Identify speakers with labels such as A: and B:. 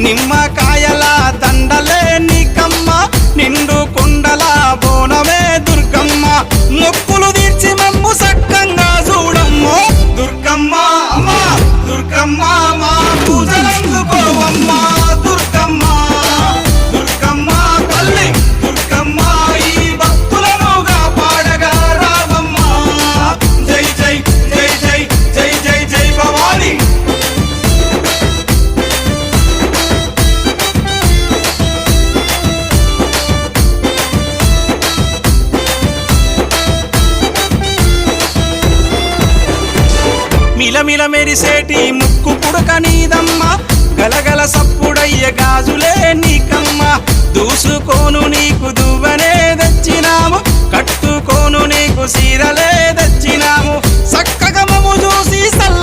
A: నిమ్మకాయల దండలే నీకమ్మ నిండు కుండల బోనమే దుర్గమ్మ మొక్కులు తీర్చి మమ్ము సక్కంగా చూడమ్మో దుర్గమ్మ అమ్మ దుర్గమ్మ మా పూజలందుకోవమ్మ దుర్గమ్మ దుర్గమ్మ తల్లి దుర్గమ్మ ఈ భక్తులను కాపాడగా రావమ్మ జై జై జై జై జై జై జై భవాని మిలమిల మెరిసేటి ముక్కు పుడక నీదమ్మ గలగల సప్పుడయ్య గాజులే నీకమ్మ దూసుకోను నీకు దువ్వనే తెచ్చినాము కట్టుకోను నీకు సీరలే తెచ్చినాము చక్కగా మము చూసి సల్ల